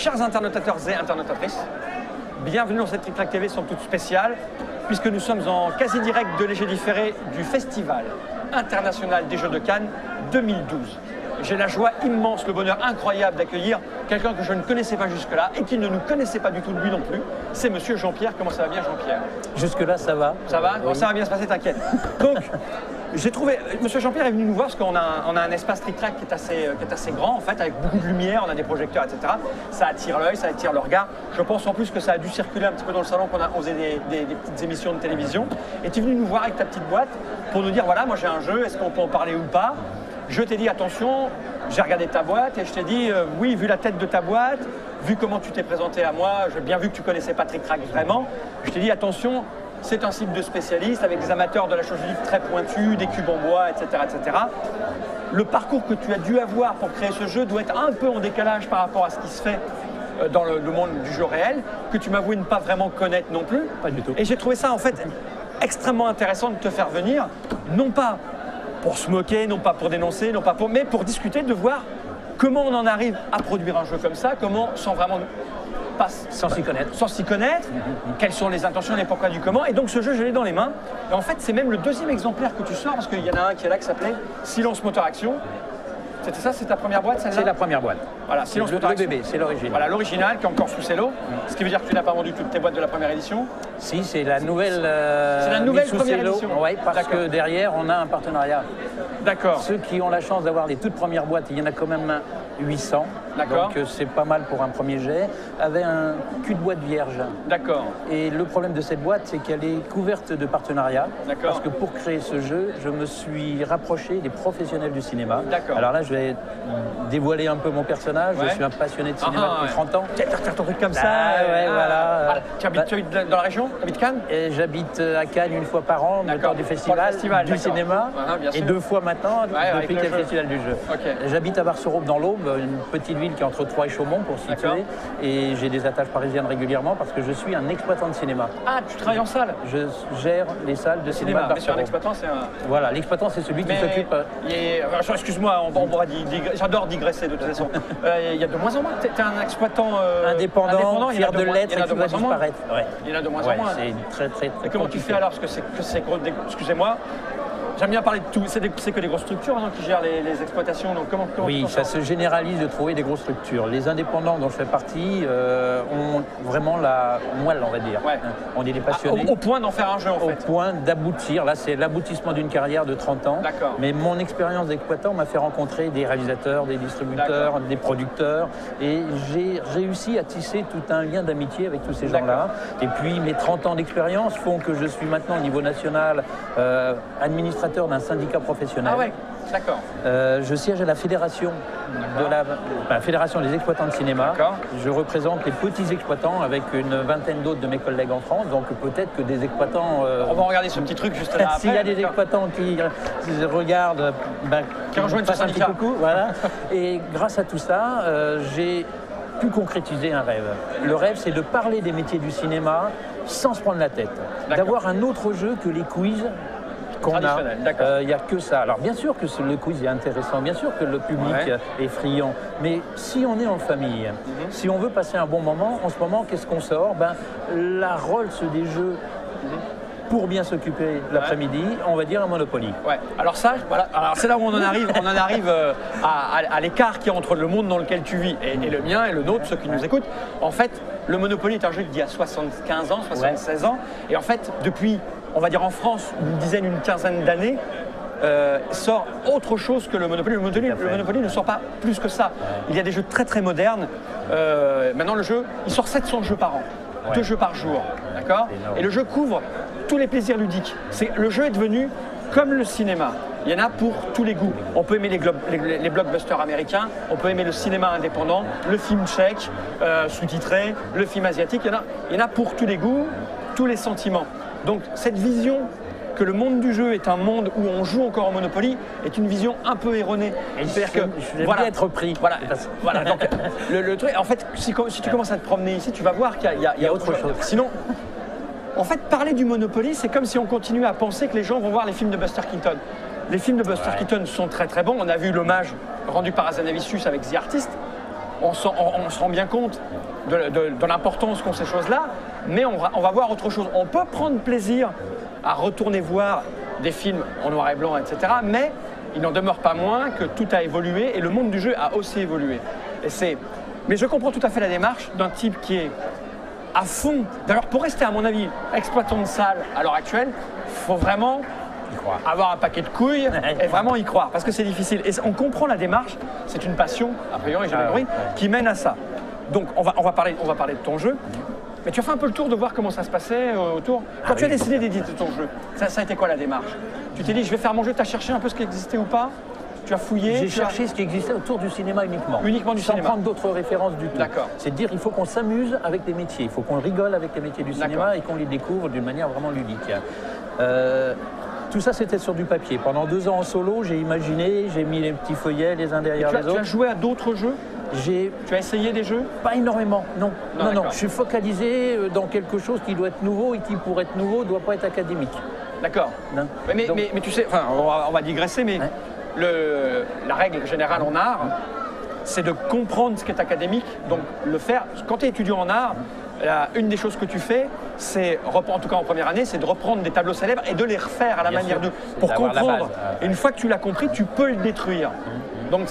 Chers internautateurs et internautatrices, bienvenue dans cette Trick Track TV, somme toute spéciale, puisque nous sommes en quasi-direct de Léger Différé du Festival international des Jeux de Cannes 2012. J'ai la joie immense, le bonheur incroyable d'accueillir quelqu'un que je ne connaissais pas jusque-là et qui ne nous connaissait pas du tout lui non plus. C'est monsieur Jean-Pierre. Comment ça va bien, Jean-Pierre? Jusque-là, ça va. Ça va? Bon, ça va bien se passer, t'inquiète. Donc, j'ai trouvé... Monsieur Jean-Pierre est venu nous voir parce qu'on a un espace Trick Track qui est assez grand, en fait, avec beaucoup de lumière, on a des projecteurs, etc. Ça attire l'œil, ça attire le regard. Je pense en plus que ça a dû circuler un petit peu dans le salon qu'on faisait des petites émissions de télévision. Et tu es venu nous voir avec ta petite boîte pour nous dire, voilà, moi j'ai un jeu, est-ce qu'on peut en parler ou pas? Je t'ai dit, attention, j'ai regardé ta boîte et je t'ai dit, oui, vu la tête de ta boîte, vu comment tu t'es présenté à moi, j'ai bien vu que tu connaissais pas Trick Track vraiment, je t'ai dit, attention, c'est un site de spécialistes avec des amateurs de la chose ludique très pointus, des cubes en bois, etc., etc. Le parcours que tu as dû avoir pour créer ce jeu doit être un peu en décalage par rapport à ce qui se fait dans le monde du jeu réel, que tu m'avoues ne pas vraiment connaître non plus. Pas du tout. Et j'ai trouvé ça en fait extrêmement intéressant de te faire venir, non pas pour se moquer, non pas pour dénoncer, non pas pour, mais pour discuter, de voir comment on en arrive à produire un jeu comme ça, comment, sans vraiment sans s'y connaître, quelles sont les intentions, les pourquoi du comment. Et donc ce jeu, je l'ai dans les mains. Et en fait, c'est même le deuxième exemplaire que tu sors, parce qu'il y en a un qui est là qui s'appelait Silence Motor Action. C'était ça, c'est ta première boîte, celle-là? C'est la première boîte. Voilà, Silence Motor Action. Le bébé, c'est l'original. Voilà, l'original qui est encore sous cello. Ce qui veut dire que tu n'as pas vendu toutes tes boîtes de la première édition? Si, c'est la nouvelle. C'est la nouvelle première cello. édition. Oui, parce que derrière, on a un partenariat. D'accord. Ceux qui ont la chance d'avoir les toutes premières boîtes, il y en a quand même 800. D'accord. Donc c'est pas mal pour un premier jet. Avait un cul de boîte vierge. D'accord. Et le problème de cette boîte, c'est qu'elle est couverte de partenariats. D'accord. Parce que pour créer ce jeu, je me suis rapproché des professionnels du cinéma. D'accord. Alors là, je vais dévoiler un peu mon personnage. Ouais. Je suis un passionné de cinéma depuis 30 ans. Tu vas faire ton truc comme ça. Ouais, voilà. Tu habites dans la région? Tu habites Cannes? J'habite à Cannes une fois par an, lors du festival du cinéma. Et 2 fois maintenant, depuis qu'il y a le festival du jeu. Okay. J'habite à Bar-sur-Aube dans l'Aube, une petite ville qui est entre Troyes et Chaumont pour se situer. Et j'ai des attaches parisiennes régulièrement parce que je suis un exploitant de cinéma. Ah, tu travailles en salle? Je gère les salles de cinéma de Bar-sur-Aube. Un exploitant, c'est un... Voilà, l'exploitant, c'est celui qui s'occupe... Excuse-moi, j'adore digresser de toute façon. Il y a de moins en moins. Tu es un exploitant indépendant, fier de l'être et qui va disparaître. Il y en a de moins en moins. C'est très Et comment tu fais alors? Parce que c'est excusez-moi. J'aime bien parler de tout. C'est que des grosses structures maintenant qui gèrent les exploitations. Donc comment oui, ça se généralise de trouver des grosses structures. Les indépendants dont je fais partie ont vraiment la moelle, on va dire. Ouais. On est des passionnés. Au point d'en faire un jeu, en fait. Au point d'aboutir. Là, c'est l'aboutissement d'une carrière de 30 ans. D'accord. Mais mon expérience d'exploitant m'a fait rencontrer des réalisateurs, des distributeurs, des producteurs. Et j'ai réussi à tisser tout un lien d'amitié avec tous ces gens-là. Et puis, mes 30 ans d'expérience font que je suis maintenant au niveau national administrateur d'un syndicat professionnel. Ah ouais, d'accord. Je siège à la fédération fédération des exploitants de cinéma. Je représente les petits exploitants avec une vingtaine d'autres de mes collègues en France. Donc peut-être que des exploitants... On va regarder ce petit truc juste là après. S'il y a des exploitants qui regardent... qui rejoignent ce syndicat. Coucou, voilà. Et grâce à tout ça, j'ai pu concrétiser un rêve. Le rêve, c'est de parler des métiers du cinéma sans se prendre la tête. D'avoir un autre jeu que les quiz qu'on a. Il n'y a que ça. Alors bien sûr que le quiz est intéressant, bien sûr que le public est friand, mais si on est en famille, si on veut passer un bon moment, en ce moment, qu'est-ce qu'on sort? La Rolls des jeux pour bien s'occuper l'après-midi, on va dire un Monopoly. Ouais. Alors ça, voilà. Alors c'est là où on en arrive à l'écart qu'il y a entre le monde dans lequel tu vis et le mien et le nôtre, ceux qui nous écoutent. En fait, le Monopoly est un jeu d'il y a 75 ans, 76 ans, et en fait, depuis, on va dire en France, une quinzaine d'années, sort autre chose que le Monopoly. Le Monopoly ne sort pas plus que ça. Il y a des jeux très très modernes. Maintenant, le jeu, il sort 700 jeux par an, 2 jeux par jour, d'accord? Et le jeu couvre tous les plaisirs ludiques. Le jeu est devenu comme le cinéma. Il y en a pour tous les goûts. On peut aimer les blockbusters américains, on peut aimer le cinéma indépendant, le film tchèque, sous-titré, le film asiatique. Il y en a pour tous les goûts, tous les sentiments. Donc cette vision que le monde du jeu est un monde où on joue encore au Monopoly est une vision un peu erronée. C'est-à-dire que je vais être pris. Voilà. Donc, le truc, en fait, si tu commences à te promener ici, tu vas voir qu'il y a autre chose. Sinon, en fait, parler du Monopoly, c'est comme si on continuait à penser que les gens vont voir les films de Buster Keaton. Les films de Buster Keaton sont très très bons. On a vu l'hommage rendu par Hazanavicius avec The Artist. on se rend bien compte de l'importance qu'ont ces choses-là, mais on va voir autre chose. On peut prendre plaisir à retourner voir des films en noir et blanc, etc., mais il n'en demeure pas moins que tout a évolué et le monde du jeu a aussi évolué. Mais je comprends tout à fait la démarche d'un type qui est à fond. D'ailleurs, pour rester, à mon avis, exploitant de salle à l'heure actuelle, il faut vraiment avoir un paquet de couilles et vraiment y croire, parce que c'est difficile. Et on comprend la démarche, c'est une passion, a priori, j'ai compris, qui mène à ça. Donc, on va parler de ton jeu. Mais tu as fait un peu le tour de voir comment ça se passait autour. Quand tu as décidé d'éditer ton jeu, ça a été quoi la démarche? Tu t'es dit, je vais faire mon jeu, tu as cherché un peu ce qui existait ou pas? Tu as fouillé? J'ai cherché ce qui existait autour du cinéma uniquement. Uniquement du cinéma. Sans prendre d'autres références du tout. D'accord. C'est de dire il faut qu'on s'amuse avec les métiers, il faut qu'on rigole avec les métiers du cinéma et qu'on les découvre d'une manière vraiment ludique. Tout ça, c'était sur du papier. Pendant 2 ans en solo, j'ai imaginé, j'ai mis les petits feuillets les uns derrière les autres. Tu as joué à d'autres jeux? Tu as essayé des jeux? Pas énormément, non. Non. Je suis focalisé dans quelque chose qui doit être nouveau et qui, pour être nouveau, ne doit pas être académique. D'accord. Mais tu sais, enfin, on va digresser, mais la règle générale en art, c'est de comprendre ce qui est académique, donc le faire. Quand tu es étudiant en art, une des choses que tu fais, c'est, en tout cas en première année, c'est de reprendre des tableaux célèbres et de les refaire à la manière de... Pour comprendre. Et une fois que tu l'as compris, tu peux le détruire. Donc,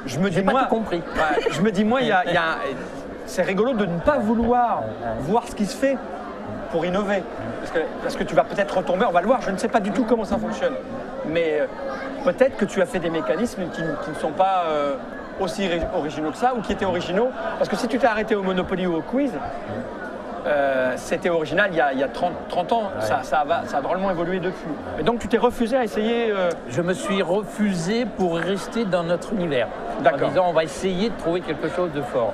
je me dis, moi, compris. Je me dis, moi, c'est rigolo de ne pas vouloir voir ce qui se fait pour innover. Parce que tu vas peut-être retomber, on va le voir, je ne sais pas du tout comment ça fonctionne. Mais peut-être que tu as fait des mécanismes qui ne sont pas aussi originaux que ça, ou qui étaient originaux. Parce que si tu t'es arrêté au Monopoly ou au quiz, c'était original il y a 30 ans, ça a drôlement évolué depuis. Et donc tu t'es refusé à essayer Je me suis refusé pour rester dans notre univers. En disant on va essayer de trouver quelque chose de fort.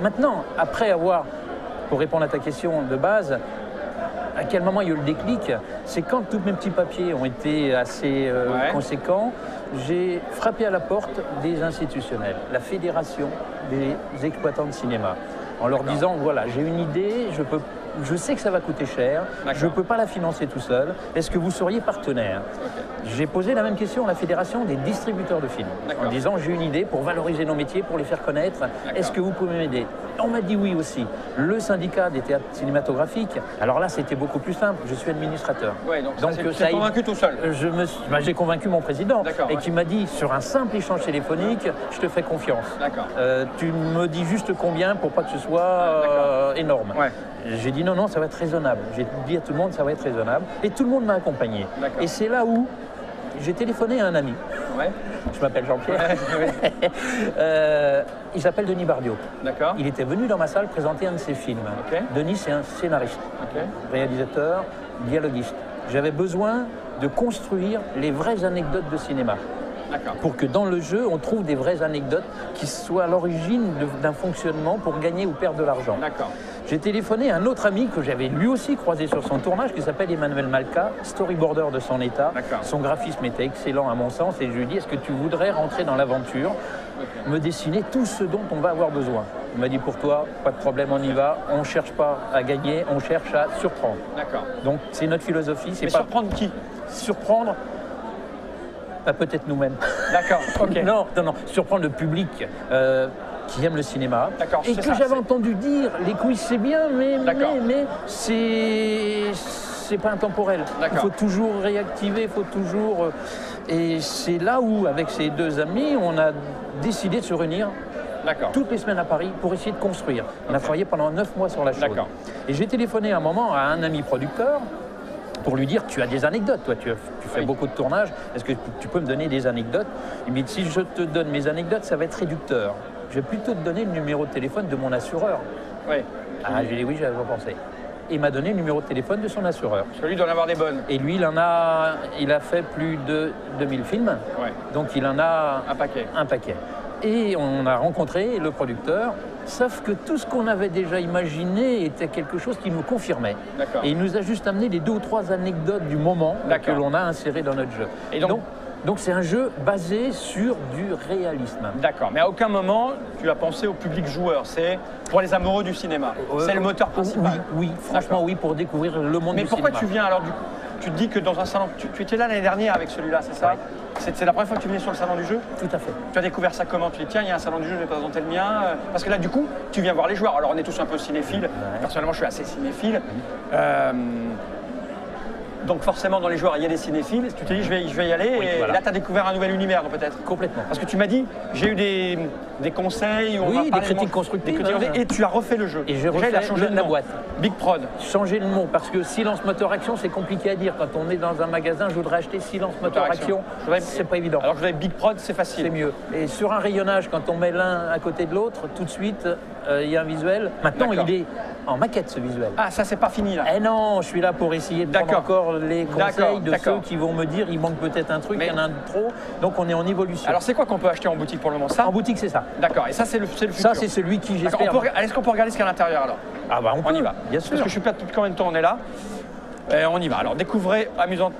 Maintenant, après avoir, pour répondre à ta question de base, à quel moment il y a eu le déclic? C'est quand tous mes petits papiers ont été assez conséquents, j'ai frappé à la porte des institutionnels, la Fédération des exploitants de cinéma, en leur disant, voilà, j'ai une idée, je sais que ça va coûter cher, je ne peux pas la financer tout seul, est-ce que vous seriez partenaire? J'ai posé la même question à la Fédération des distributeurs de films, en disant, j'ai une idée pour valoriser nos métiers, pour les faire connaître, est-ce que vous pouvez m'aider? On m'a dit oui aussi. Le syndicat des théâtres cinématographiques, alors là c'était beaucoup plus simple, je suis administrateur. Donc ça a convaincu tout seul? J'ai convaincu mon président et qui m'a dit, sur un simple échange téléphonique, je te fais confiance. Tu me dis juste combien pour pas que ce soit énorme. J'ai dit non, ça va être raisonnable. J'ai dit à tout le monde, ça va être raisonnable. Et tout le monde m'a accompagné. Et c'est là où j'ai téléphoné à un ami. Je m'appelle Jean-Pierre. Il s'appelle Denis Bardiot. Il était venu dans ma salle présenter un de ses films. Denis, c'est un scénariste, réalisateur, dialoguiste. J'avais besoin de construire les vraies anecdotes de cinéma. Pour que dans le jeu, on trouve des vraies anecdotes qui soient à l'origine d'un fonctionnement pour gagner ou perdre de l'argent. J'ai téléphoné à un autre ami que j'avais lui aussi croisé sur son tournage, qui s'appelle Emmanuel Malka, storyboarder de son état. Son graphisme était excellent à mon sens et je lui ai dit, est-ce que tu voudrais rentrer dans l'aventure, me dessiner tout ce dont on va avoir besoin? Il m'a dit, pour toi, pas de problème, on y va, on ne cherche pas à gagner, on cherche à surprendre. Donc c'est notre philosophie. Mais pas surprendre qui? Surprendre peut-être nous-mêmes. Non, surprendre le public qui aime le cinéma. Et que j'avais entendu dire, les quiz c'est bien, mais c'est pas intemporel. Il faut toujours réactiver, il faut toujours... Et c'est là où, avec ces deux amis, on a décidé de se réunir toutes les semaines à Paris pour essayer de construire. On a travaillé pendant 9 mois sur la chose. Et j'ai téléphoné à un moment à un ami producteur pour lui dire, tu as des anecdotes, toi, tu fais beaucoup de tournages, est-ce que tu peux me donner des anecdotes? Il me dit, si je te donne mes anecdotes, ça va être réducteur. Je vais plutôt te donner le numéro de téléphone de mon assureur. J'ai dit, oui, j'avais pas pensé. Il m'a donné le numéro de téléphone de son assureur. Parce que lui doit en avoir des bonnes. Et lui, il a fait plus de 2000 films, donc il en a un paquet. Et on a rencontré le producteur, sauf que tout ce qu'on avait déjà imaginé était quelque chose qui nous confirmait. Et il nous a juste amené les 2 ou 3 anecdotes du moment que l'on a insérées dans notre jeu. Et donc c'est un jeu basé sur du réalisme. Mais à aucun moment tu as pensé au public joueur, c'est pour les amoureux du cinéma. C'est le moteur principal. Oui, franchement oui, pour découvrir le monde du cinéma. Mais pourquoi tu viens alors du coup? tu te dis que dans un salon, tu étais là l'année dernière avec celui-là, c'est ça? C'est la première fois que tu venais sur le salon du jeu? Tout à fait. Tu as découvert ça comment? Tu dis tiens, il y a un salon du jeu, je vais présenter le mien. Parce que là, du coup, tu viens voir les joueurs. Alors, on est tous un peu cinéphiles. Personnellement, je suis assez cinéphile. Donc forcément, dans les joueurs, il y a des cinéphiles. Tu t'es dit, je vais y aller. Et là, tu as découvert un nouvel univers, peut-être? Complètement. Parce que tu m'as dit, j'ai eu des conseils. Oui, des critiques constructives. Et tu as refait le jeu. Et j'ai refait la boîte. Big Prod. Changer le nom, parce que silence moteur action, c'est compliqué à dire. Quand on est dans un magasin, je voudrais acheter silence moteur action. C'est pas évident. Alors je voudrais Big Prod, c'est facile. C'est mieux. Et sur un rayonnage, quand on met l'un à côté de l'autre, tout de suite, il y a un visuel. Maintenant, il est en maquette, ce visuel. Ah, ça, c'est pas fini, là? Eh non, je suis là pour essayer de prendre encore les conseils de ceux qui vont me dire il manque peut-être un truc, il y en a un de trop. Donc, on est en évolution. Alors, c'est quoi qu'on peut acheter en boutique pour le moment? Ça? En boutique, c'est ça. D'accord. Et ça, c'est le futur? Ça, c'est celui qui, j'espère... Est-ce qu'on peut regarder ce qu'il y a à l'intérieur, alors? Ah bah, on y va. Bien sûr. Parce que je suis pas depuis combien de temps on est là. On y va. Alors, découvrez amusante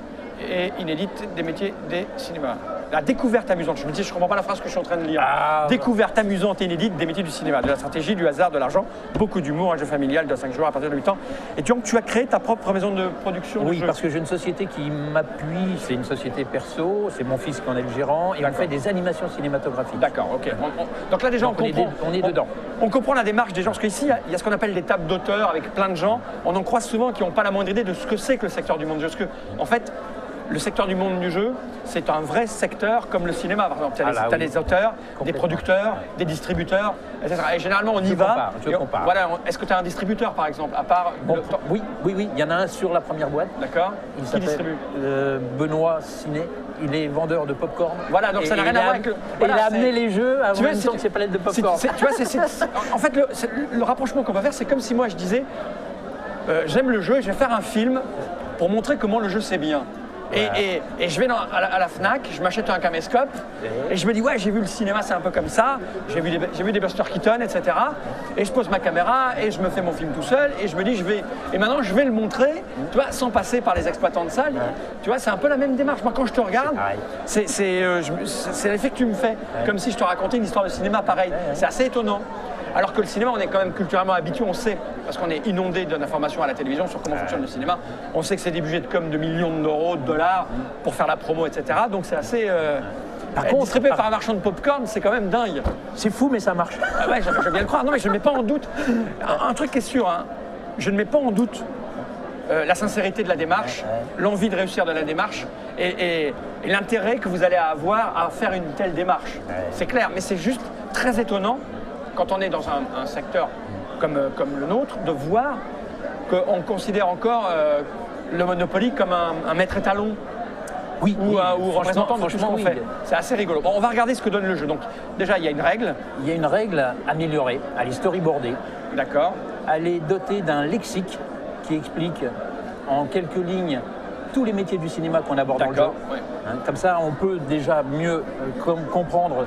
et inédite des métiers des cinémas. La découverte amusante. Je me dis, je ne comprends pas la phrase que je suis en train de lire. Découverte amusante et inédite des métiers du cinéma, de la stratégie, du hasard, de l'argent, beaucoup d'humour, un jeu familial de 5 joueurs à partir de 8 ans. Et tu as créé ta propre maison de production? Oui, parce que j'ai une société qui m'appuie, c'est une société perso, c'est mon fils qui en est le gérant, et on fait des animations cinématographiques. D'accord, ok. Donc là déjà, on comprend. On est dedans. On comprend la démarche des gens, parce qu'ici, il y a ce qu'on appelle des tables d'auteurs avec plein de gens. On en croise souvent qui n'ont pas la moindre idée de ce que c'est que le secteur du monde du jeu. Parce que, en fait, le secteur du monde du jeu, c'est un vrai secteur comme le cinéma, par exemple. Tu as des auteurs, des producteurs, des distributeurs, etc. Et généralement, on y va. Je compare. Voilà. Est-ce que tu as un distributeur, par exemple, à part... Oui. Il y en a un sur la première boîte. D'accord. Qui distribue Benoît Ciné. Il est vendeur de popcorn. Voilà, donc ça n'a rien à voir avec... Il a amené les jeux avant même temps que ses palettes de popcorn. Tu vois, en fait, le rapprochement qu'on va faire, c'est comme si moi, je disais, j'aime le jeu et je vais faire un film pour montrer comment le jeu, c'est bien. Et je vais à la Fnac, je m'achète un caméscope et je me dis ouais, j'ai vu le cinéma, c'est un peu comme ça, j'ai vu des Buster Keaton, etc. Et je pose ma caméra et je me fais mon film tout seul et je me dis et maintenant je vais le montrer, tu vois, sans passer par les exploitants de salle. Tu vois, c'est un peu la même démarche. Moi quand je te regarde, c'est l'effet que tu me fais, comme si je te racontais une histoire de cinéma pareil. C'est assez étonnant. Alors que le cinéma, on est quand même culturellement habitué, on sait, parce qu'on est inondé d'informations à la télévision sur comment fonctionne le cinéma, on sait que c'est des budgets de com de millions d'euros, de dollars, pour faire la promo, etc. Donc c'est assez... Par contre, distribué par un marchand de popcorn, c'est quand même dingue. C'est fou, mais ça marche. Ah ouais, je veux bien le croire. Non, mais je ne mets pas en doute. Un truc qui est sûr, hein, je ne mets pas en doute la sincérité de la démarche, l'envie de réussir de la démarche et l'intérêt que vous allez avoir à faire une telle démarche. C'est clair, mais c'est juste très étonnant quand on est dans un secteur comme le nôtre, de voir qu'on considère encore le Monopoly comme un maître étalon ou représentant de tout ce qu'on fait. C'est assez rigolo. Bon, on va regarder ce que donne le jeu. Donc, déjà, il y a une règle. Il y a une règle améliorée, elle est storyboardée. D'accord. Elle est dotée d'un lexique qui explique en quelques lignes tous les métiers du cinéma qu'on aborde dans le jeu. Ouais. Comme ça, on peut déjà mieux comprendre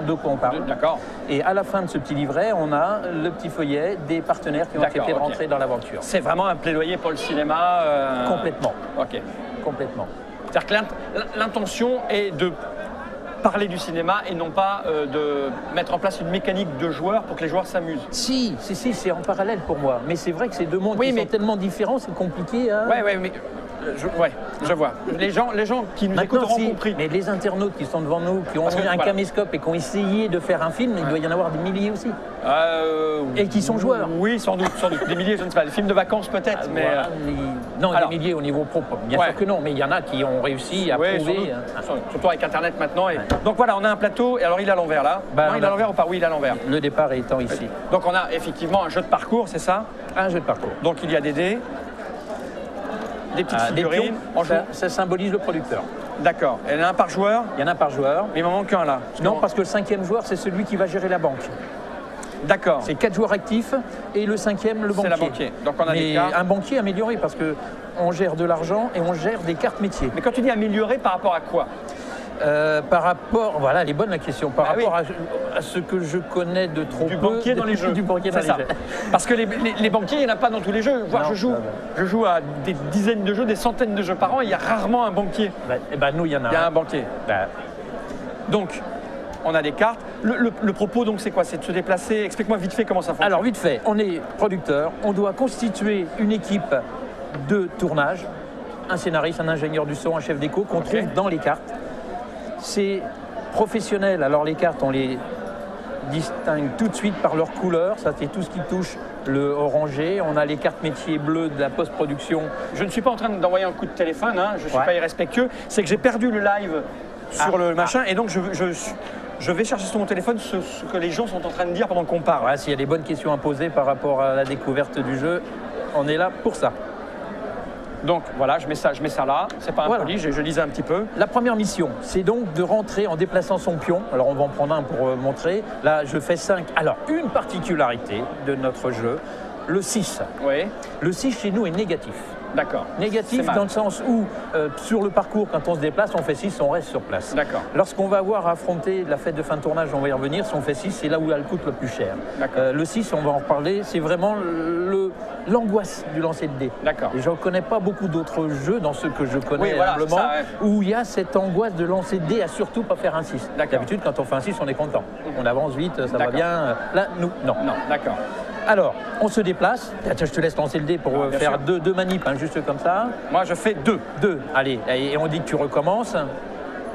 de quoi on parle. D'accord. Et à la fin de ce petit livret, on a le petit feuillet des partenaires qui ont accepté de rentrer dans l'aventure. C'est vraiment un plaidoyer pour le cinéma Complètement. Ok. Complètement. C'est-à-dire que l'intention est de parler du cinéma et non pas de mettre en place une mécanique de joueurs pour que les joueurs s'amusent. Si, c'est en parallèle pour moi. Mais c'est vrai que c'est deux mondes qui sont tellement différents, c'est compliqué à... Ouais, mais... je vois. Les gens qui nous écoutent auront compris. Mais les internautes qui sont devant nous, qui ont un caméscope et qui ont essayé de faire un film, il doit y en avoir des milliers aussi. Et qui sont joueurs. Oui, sans doute. Des milliers, je ne sais pas. Des films de vacances peut-être, mais... Non, des milliers au niveau propre. Bien sûr que non, mais il y en a qui ont réussi à prouver. Surtout avec Internet maintenant. Donc voilà, on a un plateau, et alors il est à l'envers là. Non, il est à l'envers ou pas? Oui, il est à l'envers. Le départ étant ici. Donc on a effectivement un jeu de parcours, c'est ça? Un jeu de parcours. Donc il y a des dés. Des petites figurines. Ça symbolise le producteur. D'accord. Il y en a un par joueur? Il y en a un par joueur. Mais il m'en manque un là. Non, parce que le 5e joueur, c'est celui qui va gérer la banque. D'accord. C'est 4 joueurs actifs et le 5e, le banquier. C'est la banquier. Donc on a des cartes. Un banquier amélioré parce qu'on gère de l'argent et on gère des cartes métiers. Mais quand tu dis amélioré, par rapport à quoi? Par rapport, voilà, elle est bonne la question, par rapport à ce que je connais de trop du banquier dans les jeux. Du banquier dans les jeux. Parce que les banquiers, il n'y en a pas dans tous les jeux. Voire je joue à des dizaines de jeux, des centaines de jeux par an, il y a rarement un banquier. Nous, il y en a. Il y a un banquier. Donc, on a des cartes. Le propos, donc, c'est quoi? C'est de se déplacer. Explique-moi vite fait comment ça fonctionne. Alors, vite fait, on est producteur, on doit constituer une équipe de tournage, un scénariste, un ingénieur du son, un chef d'écho qu'on trouve dans les cartes. C'est professionnel, alors les cartes, on les distingue tout de suite par leur couleur, ça c'est tout ce qui touche le orangé. On a les cartes métiers bleues de la post-production. Je ne suis pas en train d'envoyer un coup de téléphone, hein, je ne suis pas irrespectueux, c'est que j'ai perdu le live sur le machin et donc je vais chercher sur mon téléphone ce que les gens sont en train de dire pendant qu'on parle. Voilà, s'il y a des bonnes questions à poser par rapport à la découverte du jeu, on est là pour ça. Donc voilà, je mets ça là, c'est pas impoli, je lisais un petit peu. La première mission, c'est donc de rentrer en déplaçant son pion. Alors on va en prendre un pour montrer. Là, je fais 5. Alors, une particularité de notre jeu, le 6. Oui. Le 6 chez nous est négatif. D'accord. Négatif dans le sens où, sur le parcours, quand on se déplace, on fait 6, on reste sur place. D'accord. Lorsqu'on va avoir à affronter la fête de fin de tournage, on va y revenir, si on fait 6, c'est là où elle coûte le plus cher. Le 6, on va en reparler, c'est vraiment l'angoisse du lancer de dés. D'accord. Et je ne connais pas beaucoup d'autres jeux, dans ceux que je connais humblement, où il y a cette angoisse de lancer de dés à surtout pas faire un 6. D'habitude, quand on fait un 6, on est content. On avance vite, ça va bien. Là, nous, non. Non, d'accord. Alors, on se déplace. Tiens, je te laisse lancer le dé pour faire deux manips, hein, juste comme ça. Moi, je fais 2. 2, allez. Et on dit que tu recommences.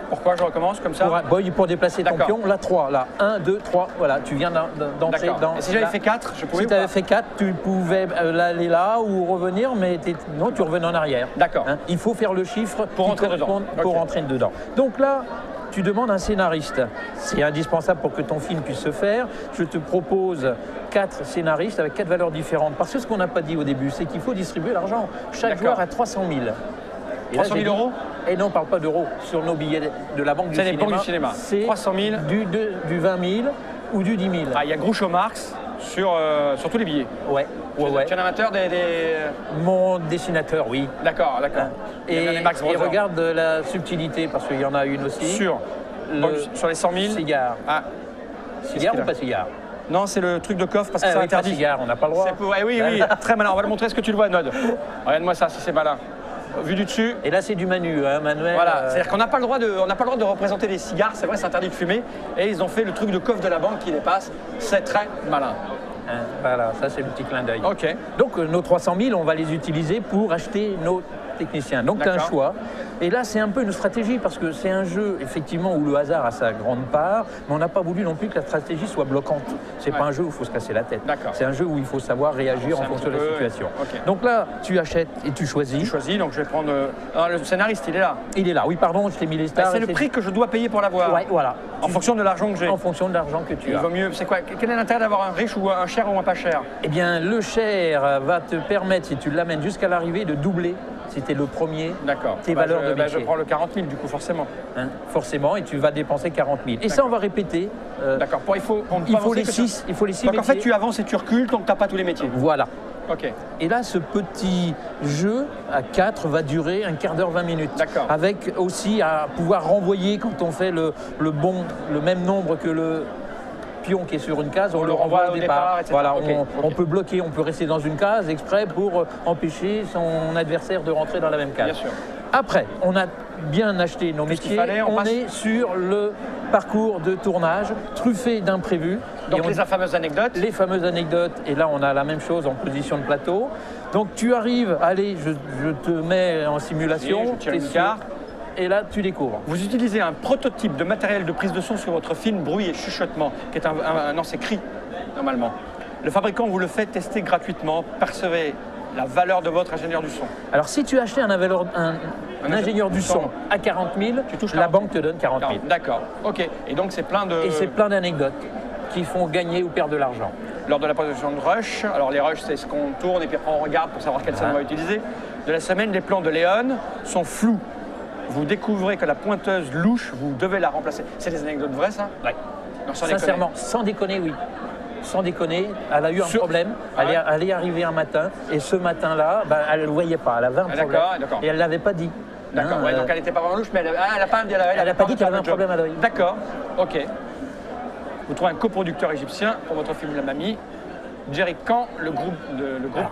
Pourquoi je recommence comme ça? Pour déplacer ton pion, là 3, là 1, 2, 3, voilà, tu viens d'entrer dans... Et si j'avais fait 4, je pouvais Si tu avais fait 4, tu pouvais aller là ou revenir, mais non, tu revenais en arrière. D'accord. Hein, il faut faire le chiffre pour rentrer dedans. Pour rentrer dedans. Donc là, tu demandes un scénariste. C'est indispensable pour que ton film puisse se faire. Je te propose 4 scénaristes avec 4 valeurs différentes. Parce que ce qu'on n'a pas dit au début, c'est qu'il faut distribuer l'argent. Chaque joueur a 300 000. 300 000 euros? Et non, on ne parle pas d'euros. Sur nos billets de la banque du cinéma, c'est 300 000. Du 20 000 ou du 10 000. Ah, il y a Groucho Marx sur tous les billets. Ouais. Tu es un amateur des... Mon dessinateur, oui. D'accord. Et regarde la subtilité, parce qu'il y en a une aussi. Sur les 100 000 cigare. Ah. Cigare ou pas cigare? Non, c'est le truc de coffre parce que c'est interdit. Cigare, on n'a pas le droit. Oui, très malin. On va le montrer. Est-ce que tu le vois, Nod? Regarde-moi ça, si c'est malin. Vu du dessus. Et là, c'est du Manu, hein, Manuel. Voilà, c'est-à-dire qu'on n'a pas le droit de représenter des cigares. C'est vrai, c'est interdit de fumer. Et ils ont fait le truc de coffre de la banque qui dépasse. C'est très malin. Voilà, ça c'est le petit clin d'œil. Ok. Donc nos 300 000, on va les utiliser pour acheter nos techniciens. Donc tu as un choix. Et là, c'est un peu une stratégie parce que c'est un jeu, effectivement, où le hasard a sa grande part, mais on n'a pas voulu non plus que la stratégie soit bloquante. C'est pas un jeu où il faut se casser la tête. C'est un jeu où il faut savoir réagir en fonction de la situation. Donc là, tu achètes et tu choisis. Tu choisis, donc je vais prendre... le scénariste, il est là. Il est là, oui, pardon, je t'ai mis les stars. C'est le prix que je dois payer pour l'avoir. Ouais, voilà. En fonction de l'argent que j'ai. En fonction de l'argent que tu as. Il vaut mieux, c'est quoi? Quel est l'intérêt d'avoir un riche ou un cher ou un pas cher? Eh bien, le cher va te permettre, si tu l'amènes jusqu'à l'arrivée, de doubler, si tu es le premier, tes valeurs de métier. Je prends le 40 000 du coup, forcément. Hein, forcément, et tu vas dépenser 40 000. Et ça, on va répéter. D'accord, il faut les 6 métiers. Donc en fait, tu avances et tu recules tant que tu n'as pas tous les métiers. Voilà. Ok. Et là, ce petit jeu à 4 va durer un quart d'heure, 20 minutes. D'accord. Avec aussi à pouvoir renvoyer quand on fait le même nombre que le pion qui est sur une case, on le renvoie au départ. Etc. Voilà, on peut bloquer, on peut rester dans une case exprès pour empêcher son adversaire de rentrer dans la même case. Bien sûr. Après, on a bien acheté nos métiers, on est sur le parcours de tournage truffé d'imprévus. Donc les fameuses anecdotes. Les fameuses anecdotes, et là on a la même chose en position de plateau. Donc tu arrives, allez, je te mets en simulation, je tire une carte. Et là tu découvres. Vous utilisez un prototype de matériel de prise de son sur votre film Bruit et Chuchotement, qui est non, c'est cri, normalement. Le fabricant vous le fait tester gratuitement, percevez la valeur de votre ingénieur du son. Alors si tu achètes un ingénieur du son à 40 000, la banque te donne 40 000. D'accord, ok. Et donc c'est plein de... Et c'est plein d'anecdotes qui font gagner ou perdre de l'argent. Lors de la production de rush, alors les rushs c'est ce qu'on tourne et puis après on regarde pour savoir quelle scène on va utiliser. De la semaine, les plans de Léon sont flous. Vous découvrez que la pointeuse louche, vous devez la remplacer. C'est des anecdotes vraies ça? Oui. Sincèrement, sans déconner, oui. Sans déconner, elle a eu un problème, elle est arrivée un matin, et ce matin-là, elle ne le voyait pas, elle avait un problème, et elle ne l'avait pas dit. D'accord, donc elle n'était pas vraiment louche, mais elle n'a pas dit qu'elle avait un problème à l'œil. D'accord, ok. Vous trouvez un coproducteur égyptien pour votre film La Mamie. Jerry, quand le groupe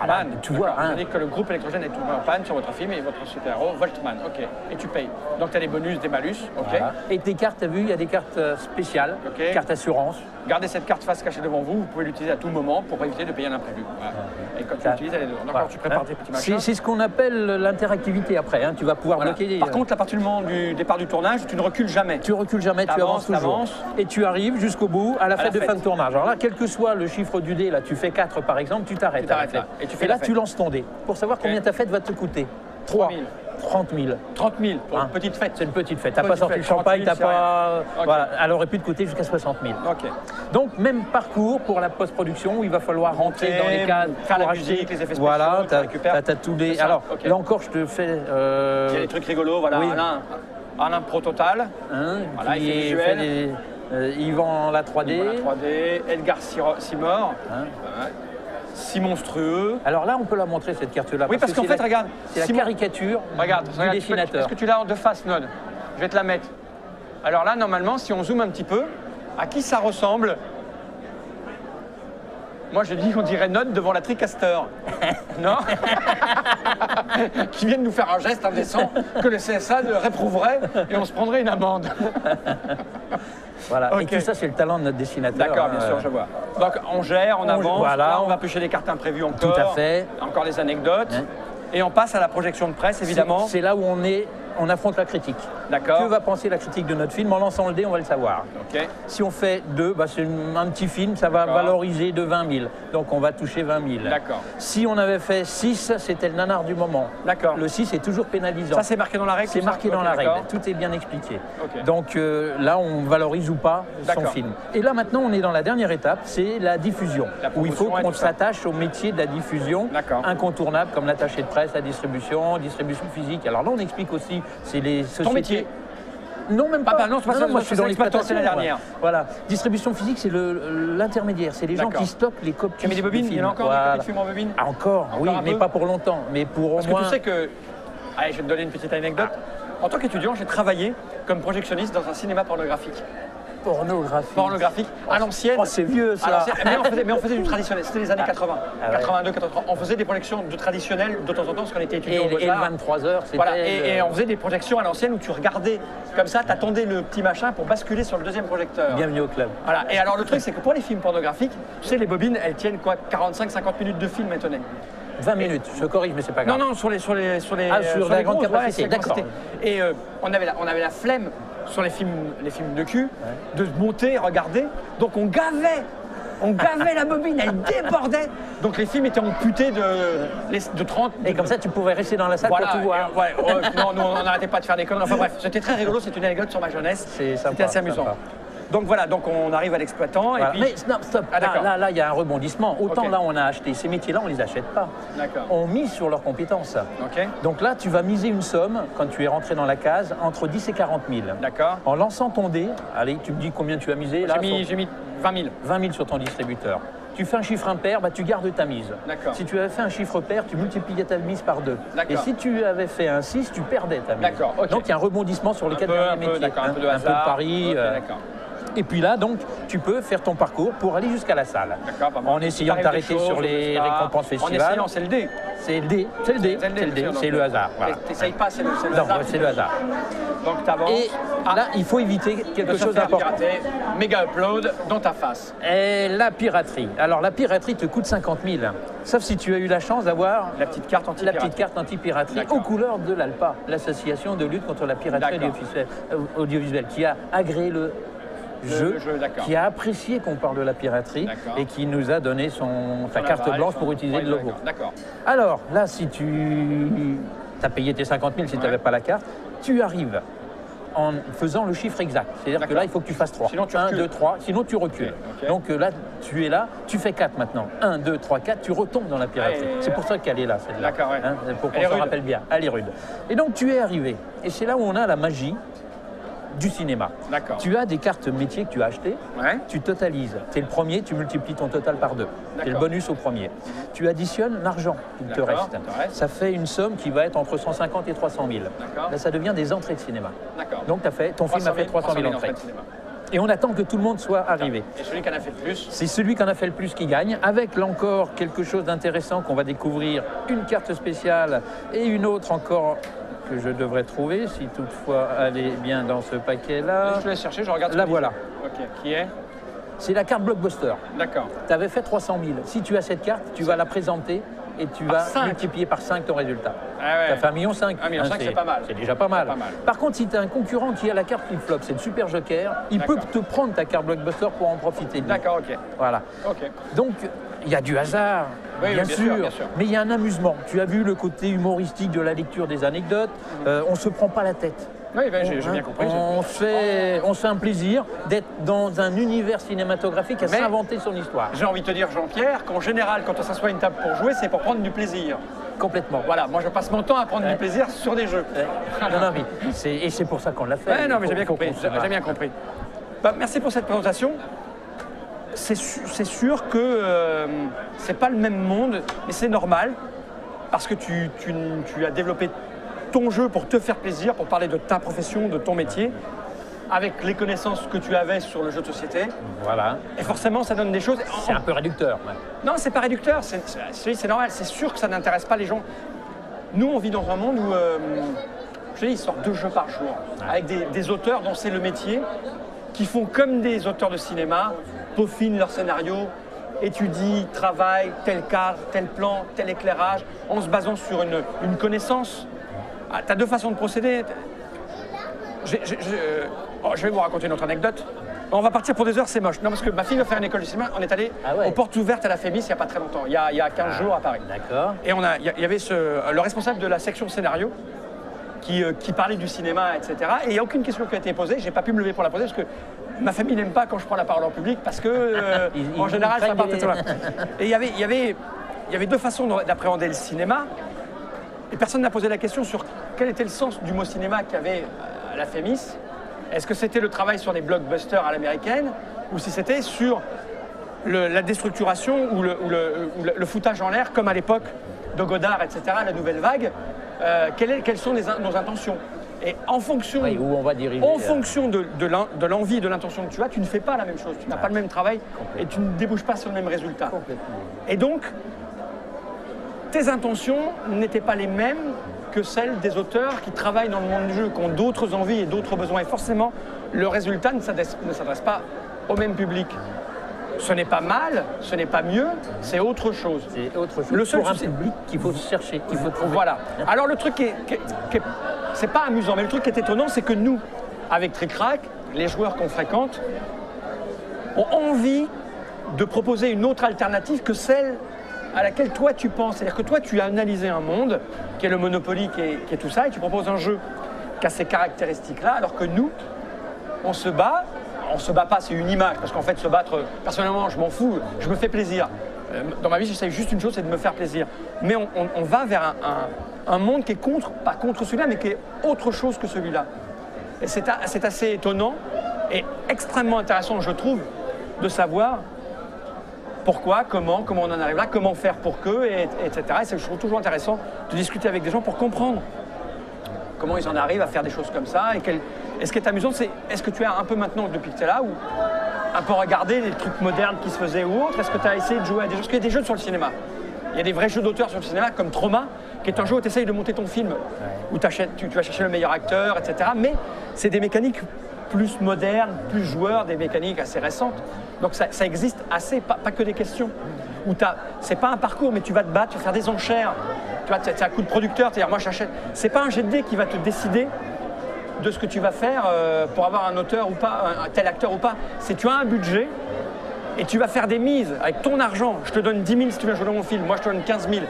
là, MAN, tu vois, hein. c'est-à-dire que le groupe électrogène est tombé en panne sur votre film et votre super-héros, Voltman, ok, et tu payes. Donc tu as des bonus, des malus, ok. Voilà. Et tes cartes, tu as vu, il y a des cartes spéciales, Ok. cartes assurance. Gardez cette carte face cachée devant vous, vous pouvez l'utiliser à tout moment pour éviter de payer un imprévu. Voilà. Et quand tu l'utilises, elle est dedans. D'accord, Voilà. tu prépares tes petits machins. C'est ce qu'on appelle l'interactivité après, hein. Tu vas pouvoir Voilà. bloquer. Par contre, à partir du moment du départ du tournage, tu ne recules jamais. tu recules jamais, tu avances T'avances, toujours. Et tu arrives jusqu'au bout, à la fête de fête. fin de tournage. Alors là, quel que soit le chiffre du dé, là, tu fais 4 par exemple, tu t'arrêtes. Tu t'arrêtes à la là. fête. Et tu fais là, la fête. tu lances ton dé pour savoir combien ta fête va te coûter. 3 000. 30 000. 30 000 pour Hein. une petite fête. C'est une petite fête. T'as Petite pas sorti fête, le champagne, 40 t'as 000, pas. c'est rien. Ok. Voilà, elle aurait pu te coûter jusqu'à 60 000. Ok. Donc, même parcours pour la post-production où il va falloir rentrer Monter, dans les cases, faire la pour musique, acheter. les effets spéciaux, Voilà, tu récupères. t'as tous les. C'est ça, Alors, ok. là encore, je te fais. Il y a des trucs rigolos, voilà. Oui. Alain Pro Total. Hein, Voilà, qui effets est visuels. fait Yvan la 3D. Voilà, 3D, Edgar Simor. Hein. Ouais. Si monstrueux. Alors là, on peut la montrer cette carte-là. Oui, parce qu'en c'est fait, la- regarde. C'est la Simon- caricature Regarde, du regarde, dessinateur. est-ce que tu l'as de face, Nod? Je vais te la mettre. Alors là, normalement, si on zoome un petit peu, à qui ça ressemble? Moi, je dis, on dirait Nod devant la TriCaster. Non? Qui vient de nous faire un geste indécent que le CSA réprouverait et on se prendrait une amende. Voilà. Et Ok. tout ça, c'est le talent de notre dessinateur. D'accord, bien sûr, je vois. Donc, on gère, on avance. voilà. Là, on va pêcher des cartes imprévues encore. Tout à fait. Encore des anecdotes. Hein. Et on passe à la projection de presse, évidemment. C'est là où on affronte la critique. D'accord. Que va penser la critique de notre film? En lançant le dé, on va le savoir. Ok. Si on fait 2, bah c'est un petit film, ça va D'accord. valoriser de 20 000. Donc on va toucher 20 000. D'accord. Si on avait fait 6, c'était le nanar du moment. D'accord. Le 6 est toujours pénalisant. Ça, c'est marqué dans la règle? C'est tout ça marqué dans Ok, la règle, d'accord. tout est bien expliqué. Ok. Donc là, on valorise ou pas son D'accord. film. Et là, maintenant, on est dans la dernière étape, c'est la diffusion. La Où il faut promotion et qu'on tout ça. s'attache au métier de la diffusion, D'accord. incontournable, comme l'attaché de presse, la distribution physique. Alors là, on explique aussi, c'est les sociétés... Ton métier? Non, même pas. Ah bah non, c'est pas ça, moi je suis c'est dans l'exploitation, l'exploitation. c'est la dernière. Voilà. Distribution physique, c'est l'intermédiaire. C'est les gens D'accord. qui stockent les copies. Tu mets des de bobines? Il y en a films. encore des Voilà. copies de films en bobine? Ah, encore, oui, un mais peu pas pour longtemps. Mais pour au Parce moins... que tu sais que. Allez, je vais te donner une petite anecdote. En tant qu'étudiant, j'ai travaillé comme projectionniste dans un cinéma pornographique. Pornographique, à l'ancienne. Oh, c'est vieux ça. À l'ancienne. Mais on faisait du traditionnel, c'était les années 80. Ah ouais. 82, 83. On faisait des projections de traditionnel de temps en temps parce qu'on était étudiants au Et le Beaux-Arts. 23h, c'était... Voilà, et on faisait des projections à l'ancienne où tu regardais comme ça, t'attendais le petit machin pour basculer sur le deuxième projecteur. Bienvenue au club. Voilà. Et alors le truc, c'est que pour les films pornographiques, tu sais, les bobines, elles tiennent quoi, 45-50 minutes de film maintenant. 20 minutes, je corrige, mais c'est pas grave. Non, sur les Ah, sur la les grande grosses, capacité, ouais, d'accord. Et on avait la flemme sur les films de cul de monter, regarder. Donc on gavait la bobine, elle débordait. Donc les films étaient amputés de 30. Et comme ça, tu pouvais rester dans la salle Voilà, pour tout voir. non, nous on n'arrêtait pas de faire des conneries. Enfin bref, c'était très rigolo, c'est une anecdote sur ma jeunesse. C'est sympa, C'était assez amusant. sympa. Donc voilà, donc on arrive à l'exploitant Voilà. et puis. Mais non, stop, Ah, d'accord. là, il y a un rebondissement. Autant Ok. là, on a acheté ces métiers-là, on les achète pas. D'accord. On mise sur leurs compétences. Ok. Donc là, tu vas miser une somme, quand tu es rentré dans la case, entre 10 et 40 000. D'accord. En lançant ton dé, allez, tu me dis combien tu as misé là, J'ai mis 20 000. 20 000 sur ton distributeur. Tu fais un chiffre impair, bah, tu gardes ta mise. D'accord. Si tu avais fait un chiffre pair, tu multipliais ta mise par 2. D'accord. Et si tu avais fait un 6, tu perdais ta mise. D'accord, ok. Donc il y a un rebondissement sur les 4 derniers métiers. d'accord, un peu de un hasard. peu de pari. Ok, d'accord. Et puis là, donc, tu peux faire ton parcours pour aller jusqu'à la salle. D'accord, pas mal. En essayant de T'arrives des t'arrêter choses, sur les au Beaux-Arts. récompenses En festivals. essayant, c'est le dé. C'est le dé, c'est le dé, c'est le hasard. Voilà. T'essayes pas, c'est le Non, hasard. c'est le hasard. Donc t'avances. Et là, il faut éviter quelque chose d'important. Méga upload dans ta face. Et la piraterie. Alors la piraterie te coûte 50 000. Sauf si tu as eu la chance d'avoir La petite carte la anti-piraterie. petite carte anti-piraterie D'accord. aux couleurs de l'ALPA, l'association de lutte contre la piraterie D'accord. audiovisuelle, qui a agréé le jeu, d'accord. qui a apprécié qu'on parle de la piraterie D'accord. et qui nous a donné sa carte blanche pour utiliser le logo. D'accord. Alors là, si tu as payé tes 50 000 si tu n'avais pas la carte, tu arrives en faisant le chiffre exact. C'est-à-dire que D'accord. là, il faut que tu fasses 3. Sinon, tu 1, recules. 2, 3, sinon tu recules. Ok. Donc là, tu es là, tu fais 4 maintenant. 1, 2, 3, 4, tu retombes dans la piraterie. Ouais, C'est pour ça qu'elle est là, celle-là. D'accord, ouais. Pour qu'on Elle est se rude. rappelle bien. Elle est rude. Et donc, tu es arrivé. Et c'est là où on a la magie du cinéma. D'accord. Tu as des cartes métiers que tu as achetées. Ouais. Tu totalises. Tu es le premier, tu multiplies ton total par 2. C'est le D'accord. bonus au premier. Tu additionnes l'argent qui te D'accord, reste. il te reste. Ça fait une somme qui va être entre 150 et 300 000. D'accord. Là, ça devient des entrées de cinéma. D'accord. Donc, ton film a fait 300 000 entrées. de cinéma. Et on attend que tout le monde soit arrivé. Et celui qui en a fait le plus? C'est celui qui en a fait le plus qui gagne, avec là encore quelque chose d'intéressant qu'on va découvrir, une carte spéciale et une autre encore que je devrais trouver, si toutefois elle est bien dans ce paquet-là. Je te laisse chercher, je regarde. La voilà. Ok, qui est? C'est la carte Blockbuster. D'accord. Tu avais fait 300 000. Si tu as cette carte, tu vas la présenter et tu vas multiplier par 5 ton résultat. Ah ouais. Tu as fait 1,5 million. 1,5 million, c'est pas mal. C'est déjà pas mal. Par contre, si tu as un concurrent qui a la carte flip-flop, c'est le super joker, il peut te prendre ta carte Blockbuster pour en profiter. D'accord, ok. Voilà. Ok. Donc, il y a du hasard, Oui, bien, bien sûr, sûr. mais il y a un amusement. Tu as vu le côté humoristique de la lecture des anecdotes. On ne se prend pas la tête. Oui, ben, j'ai bien compris. On se fait un plaisir d'être dans un univers cinématographique à s'inventer son histoire. J'ai envie de te dire, Jean-Pierre, qu'en général, quand on s'assoit à une table pour jouer, c'est pour prendre du plaisir. Complètement. Voilà, moi je passe mon temps à prendre du plaisir sur des jeux. Non, non, mais c'est pour ça qu'on l'a fait. Ouais, non, mais j'ai bien compris. J'ai bien compris. Bah, merci pour cette présentation. C'est sûr que c'est pas le même monde, mais c'est normal parce que tu as développé ton jeu pour te faire plaisir, pour parler de ta profession, de ton métier, avec les connaissances que tu avais sur le jeu de société. Voilà. Et forcément, ça donne des choses. C'est un peu réducteur. Ouais. Non, c'est pas réducteur. C'est normal. C'est sûr que ça n'intéresse pas les gens. Nous, on vit dans un monde où, je te dis, ils sortent 2 jeux par jour, avec des auteurs dont c'est le métier, qui font comme des auteurs de cinéma, peaufinent leur scénario, étudient, travaillent, tel cadre, tel plan, tel éclairage, en se basant sur une connaissance. Ah, tu as 2 façons de procéder. Je vais vous raconter une autre anecdote. On va partir pour des heures, c'est moche. Non, parce que ma fille va faire une école de cinéma. On est allé aux portes ouvertes à la Fémis il n'y a pas très longtemps, il y a 15 jours à Paris. D'accord. Et il y avait le responsable de la section scénario qui parlait du cinéma, etc. Et il n'y a aucune question qui a été posée. Je n'ai pas pu me lever pour la poser parce que ma famille n'aime pas quand je prends la parole en public parce que, en général, ça part tout là. Et il y avait 2 façons d'appréhender le cinéma. Et personne n'a posé la question sur quel était le sens du mot cinéma qu'il y avait à la Fémis. Est-ce que c'était le travail sur des blockbusters à l'américaine ou si c'était sur la déstructuration ou le foutage en l'air comme à l'époque de Godard, etc., la nouvelle vague. Quelles sont nos intentions? Et en fonction, où on va diriger, fonction de l'envie et de l'intention que tu as, tu ne fais pas la même chose, tu n'as pas le même travail et tu ne débouches pas sur le même résultat. Et donc, tes intentions n'étaient pas les mêmes que celles des auteurs qui travaillent dans le monde du jeu, qui ont d'autres envies et d'autres besoins. Et forcément, le résultat ne s'adresse pas au même public. Ce n'est pas mal, ce n'est pas mieux, c'est autre chose. C'est autre chose pour un public qu'il faut chercher, qu'il faut trouver. Voilà. Alors le truc c'est pas amusant, mais le truc qui est étonnant, c'est que nous, avec Trick Track, les joueurs qu'on fréquente, ont envie de proposer une autre alternative que celle à laquelle toi tu penses. C'est-à-dire que toi tu as analysé un monde, qui est le Monopoly, qui est tout ça, et tu proposes un jeu qui a ces caractéristiques-là, alors que nous, on se bat. On se bat pas, c'est une image, parce qu'en fait se battre, personnellement je m'en fous, je me fais plaisir. Dans ma vie j'essaie juste une chose, c'est de me faire plaisir. Mais on va vers un monde qui est pas contre celui-là, mais qui est autre chose que celui-là. Et c'est assez étonnant et extrêmement intéressant, je trouve, de savoir pourquoi, comment on en arrive là, comment faire pour que, etc. Et je trouve toujours intéressant de discuter avec des gens pour comprendre comment ils en arrivent à faire des choses comme ça. Et ce qui est amusant, c'est est-ce que tu as un peu maintenant, depuis que tu es là, ou un peu regardé les trucs modernes qui se faisaient ou autres? Est-ce que tu as essayé de jouer à des jeux? Parce qu'il y a des jeux sur le cinéma. Il y a des vrais jeux d'auteur sur le cinéma, comme Trauma, qui est un jeu où tu essayes de monter ton film, où tu vas chercher le meilleur acteur, etc. Mais c'est des mécaniques plus modernes, plus joueurs, des mécaniques assez récentes. Donc ça existe assez, pas que des questions. C'est pas un parcours, mais tu vas te battre, tu vas faire des enchères. Tu vois, c'est un coup de producteur, c'est-à-dire moi j'achète. C'est pas un jet de dés qui va te décider de ce que tu vas faire pour avoir un auteur ou pas, un tel acteur ou pas. C'est tu as un budget et tu vas faire des mises avec ton argent. Je te donne 10 000 si tu viens jouer dans mon film, moi je te donne 15 000.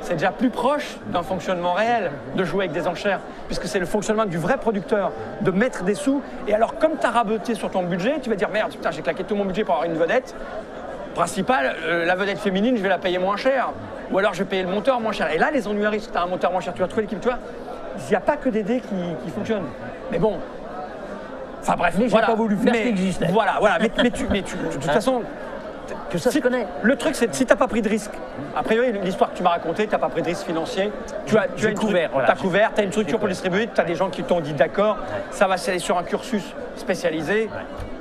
C'est déjà plus proche d'un fonctionnement réel de jouer avec des enchères, puisque c'est le fonctionnement du vrai producteur, de mettre des sous. Et alors comme tu as raboté sur ton budget, tu vas dire merde, putain, j'ai claqué tout mon budget pour avoir une vedette principale, la vedette féminine, je vais la payer moins cher. Ou alors je vais payer le monteur moins cher. Et là, les ennuis arrivent, tu as un monteur moins cher, tu vas trouver l'équipe, tu vois. Il n'y a pas que des dés qui fonctionnent. Mais bon. Enfin bref, mais j'ai pas voulu faire ce qui existait. Voilà. Mais de toute façon, que ça se connaît. Le truc, c'est si tu n'as pas pris de risque, a priori, l'histoire que tu m'as racontée, tu n'as pas pris de risque financier. Tu as couvert, tu as une structure pour distribuer, tu as des gens qui t'ont dit d'accord, ça va s'aller sur un cursus spécialisé.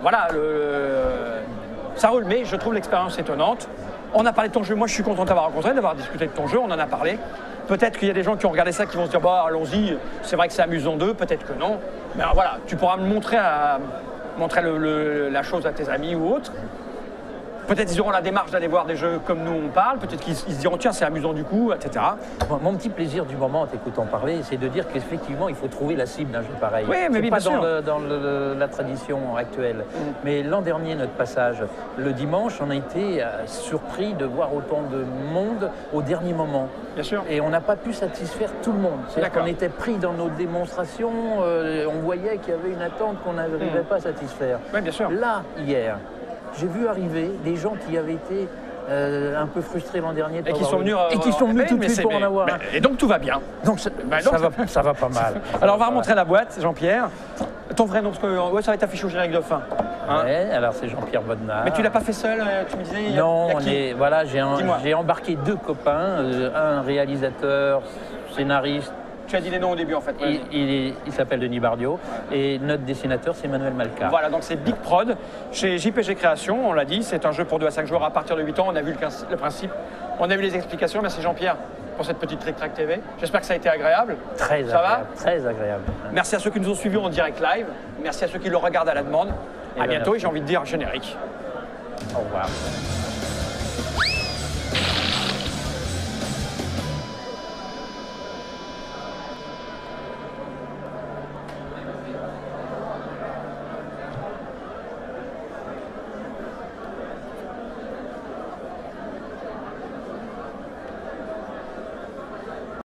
voilà, ça roule, mais je trouve l'expérience étonnante. On a parlé de ton jeu, moi je suis content de t'avoir rencontré, d'avoir discuté de ton jeu, on en a parlé. Peut-être qu'il y a des gens qui ont regardé ça qui vont se dire bah allons-y, c'est vrai que c'est amusant d'eux, peut-être que non. Mais alors, voilà, tu pourras me montrer, la chose à tes amis ou autres. Peut-être ils auront la démarche d'aller voir des jeux comme nous on parle, peut-être qu'ils se diront tiens c'est amusant du coup, etc. Mon petit plaisir du moment en t'écoutant parler, c'est de dire qu'effectivement il faut trouver la cible d'un jeu pareil. Oui, mais c'est pas bien sûr. dans la tradition actuelle. Mais l'an dernier, notre passage, le dimanche, on a été surpris de voir autant de monde au dernier moment. Bien sûr. Et on n'a pas pu satisfaire tout le monde. C'est-à-dire D'accord. qu'on était pris dans nos démonstrations, on voyait qu'il y avait une attente qu'on n'arrivait pas à satisfaire. Oui, bien sûr. Là, hier, j'ai vu arriver des gens qui avaient été un peu frustrés l'an dernier. Et qui sont venus, tout de suite pour en avoir un. Et donc tout va bien. Donc ça va pas mal. Alors on va remontrer la boîte, Jean-Pierre. Ton vrai nom, parce que ouais, ça va être affiché au générique de fin. Hein. Ouais, alors c'est Jean-Pierre Bodnar. Mais tu l'as pas fait seul, tu me disais. Non, il y a qui j'ai embarqué 2 copains, un réalisateur, scénariste. Tu as dit les noms au début en fait. Ouais. Il s'appelle Denis Bardiot et notre dessinateur c'est Manuel Malka. Voilà, donc c'est Big Prod chez JPG Création, on l'a dit, c'est un jeu pour 2 à 5 joueurs à partir de 8 ans, on a vu le principe, on a vu les explications. Merci Jean-Pierre pour cette petite Trick Track TV. J'espère que ça a été agréable. Très ça agréable, va très agréable. Merci à ceux qui nous ont suivis en direct live, merci à ceux qui le regardent à la demande. À bientôt et j'ai envie de dire générique. Au revoir.